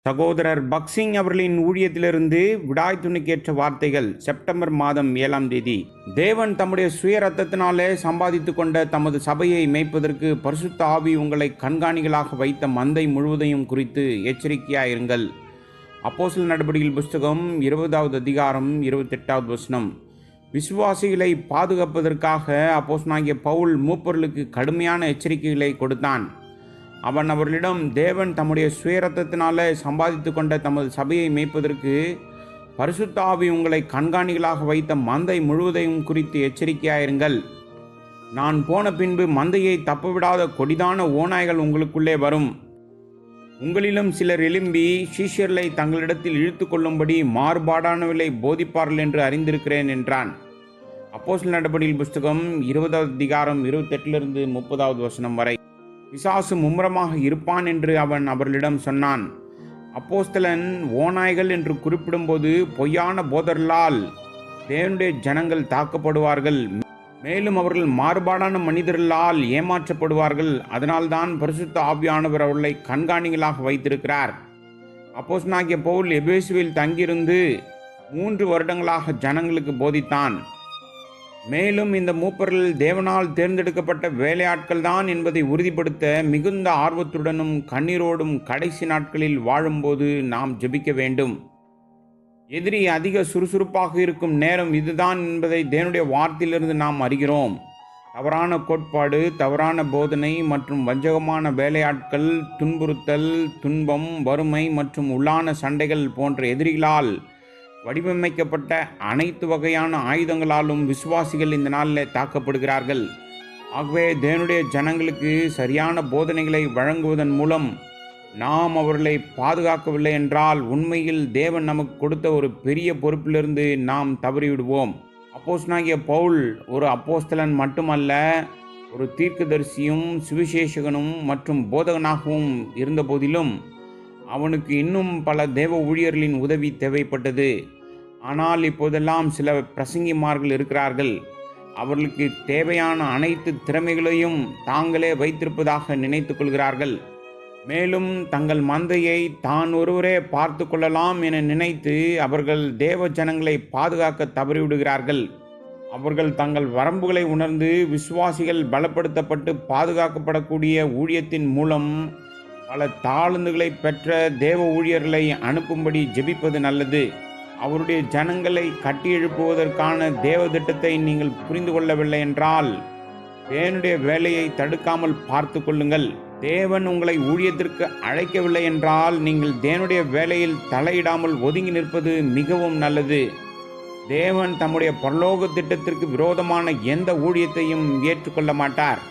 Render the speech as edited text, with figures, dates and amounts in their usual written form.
சகோதரர் பக்சிங் அவர்களின் ஊழியத்திலிருந்து விடாய் துணிக்கேற்ற வார்த்தைகள். செப்டம்பர் மாதம் 7ஆம் தேதி. தேவன் தம்முடைய சுய ரத்தத்தினாலே சம்பாதித்து கொண்ட தமது சபையை மேய்ப்பதற்கு பரிசுத்த ஆவி உங்களை கண்காணிகளாக வைத்த மந்தை முழுவதையும் குறித்து எச்சரிக்கையாயிருங்கள். அப்போஸ்தலர் நடபடிகள் புஸ்தகம் 20வது அதிகாரம் 28வது வசனம். விசுவாசிகளை பாதுகாப்பதற்காக அப்போஸ்தலனாகிய பவுல் மூப்பர்களுக்கு கடுமையான எச்சரிக்கைகளை கொடுத்தான். அவன் அவர்களிடம், தேவன் தம்முடைய சுயரத்தத்தினால சம்பாதித்து கொண்ட தமது சபையை மேய்ப்பதற்கு பரிசுத்த ஆவி உங்களை கண்காணிகளாக வைத்த மந்தை முழுவதையும் குறித்து எச்சரிக்கையாயிருங்கள். நான் போன பின்பு மந்தையை தப்பவிடாத கொடிதான ஓநாய்கள் உங்களுக்குள்ளே வரும். உங்களிலும் சிலர் எழும்பி சீஷர்களை தங்களிடத்தில் இழுத்து கொள்ளும்படி மாறுபாடானவர்களை போதிப்பார்கள் என்று அறிந்திருக்கிறேன் என்றான். அப்போஸ்தலர் நடபடிகள் புஸ்தகம் 20வது அதிகாரம் 28லிருந்து 30வது வசனம் வரை. பிசாசு மும்முரமாக இருப்பான் என்று அவன் அவர்களிடம் சொன்னான். அப்போஸ்தலன் ஓநாய்கள் என்று குறிப்பிடும்போது பொய்யான போதர்களால் தேவனுடைய ஜனங்கள் தாக்கப்படுவார்கள். மேலும் அவர்கள் மாறுபாடான மனிதர்களால் ஏமாற்றப்படுவார்கள். அதனால்தான் பரிசுத்த ஆவியானவர் அவர்களை கண்காணிகளாக வைத்திருக்கிறார். அப்போஸ்தலனாகிய பவுல் எபேசுவில் தங்கியிருந்து 3 வருடங்களாக ஜனங்களுக்கு போதித்தான். மேலும் இந்த மூப்பர்கள் தேவனால் தேர்ந்தெடுக்கப்பட்ட வேலையாட்கள் தான் என்பதை உறுதிப்படுத்த மிகுந்த ஆர்வத்துடனும் கண்ணீரோடும் கடைசி நாட்களில் வாழும்போது நாம் ஜெபிக்க வேண்டும். எதிரி அதிக சுறுசுறுப்பாக இருக்கும் நேரம் இதுதான் என்பதை தேவனுடைய வார்த்தையிலிருந்து நாம் அறிகிறோம். தவறான கோட்பாடு, தவறான போதனை மற்றும் வஞ்சகமான வேலையாட்கள், துன்புறுத்தல், துன்பம், வறுமை மற்றும் உள்ளான சண்டைகள் போன்ற எதிரிகளால் வடிவமைக்கப்பட்ட அனைத்து வகையான ஆயுதங்களாலும் விசுவாசிகள் இந்த நாளில் தாக்கப்படுகிறார்கள். ஆகவே தேவனுடைய ஜனங்களுக்கு சரியான போதனைகளை வழங்குவதன் மூலம் நாம் அவர்களை பாதுகாக்கவில்லை என்றால் உண்மையில் தேவன் நமக்கு கொடுத்த ஒரு பெரிய பொறுப்பிலிருந்து நாம் தவறிவிடுவோம். அப்போஸ்தலனாகிய பவுல் ஒரு அப்போஸ்தலன் மட்டுமல்ல, ஒரு தீர்க்கதரிசியும் சுவிசேஷகனும் மற்றும் போதகனாகவும் இருந்தபோதிலும் அவனுக்கு இன்னும் பல தேவ ஊழியர்களின் உதவி தேவைப்பட்டது. ஆனால் இப்போதெல்லாம் சில பிரசங்கிமார்கள் இருக்கிறார்கள். அவர்களுக்கு தேவையான அனைத்து திறமைகளையும் தாங்களே வைத்திருப்பதாக நினைத்து கொள்கிறார்கள். மேலும் தங்கள் மந்தையை தான் ஒருவரே பார்த்து கொள்ளலாம் என நினைத்து அவர்கள் தேவ ஜனங்களை பாதுகாக்க தவறிவிடுகிறார்கள். அவர்கள் தங்கள் வரம்புகளை உணர்ந்து விசுவாசிகள் பலப்படுத்தப்பட்டு பாதுகாக்கப்படக்கூடிய ஊழியத்தின் மூலம் பல தாளந்துகளை பெற்ற தேவ ஊழியர்களை அனுப்பும்படி ஜெபிப்பது நல்லது. அவருடைய ஜனங்களை கட்டியெழுப்புவதற்கான தேவ திட்டத்தை நீங்கள் புரிந்து கொள்ளவில்லை என்றால் தேவனுடைய வேலையை தடுக்காமல் பார்த்து கொள்ளுங்கள். தேவன் உங்களை ஊழியத்திற்கு அழைக்கவில்லை என்றால் நீங்கள் தேவனுடைய வேலையில் தலையிடாமல் ஒதுங்கி நிற்பது மிகவும் நல்லது. தேவன் தம்முடைய பரலோக திட்டத்திற்கு விரோதமான எந்த ஊழியத்தையும் ஏற்றுக்கொள்ள மாட்டார்.